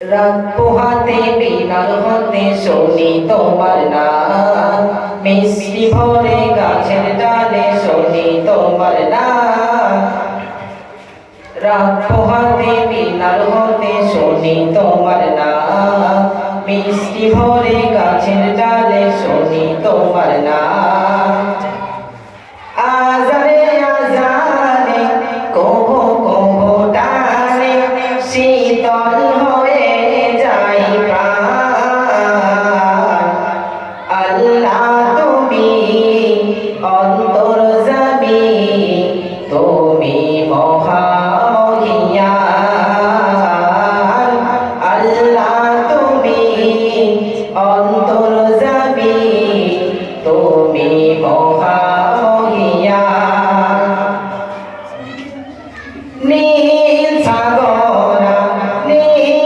রাত পোহাতে বিনার হতে শুনি তোমার নাম, মিষ্টি ভরে গাছের ডালে শুনি তোমার নাম। রাত পোহাতে বিনার হতে শুনি তোমার নাম, মিষ্টি ভরে গাছের ডালে শুনি তোমার নাম। আজারে আজারে কোহো কোহো ডালে শীতল হয়ে যায় প্রাণ। আল্লাহ তুমি অন্তর্যামী, তুমি মহামহিয়ান। আল্লাহ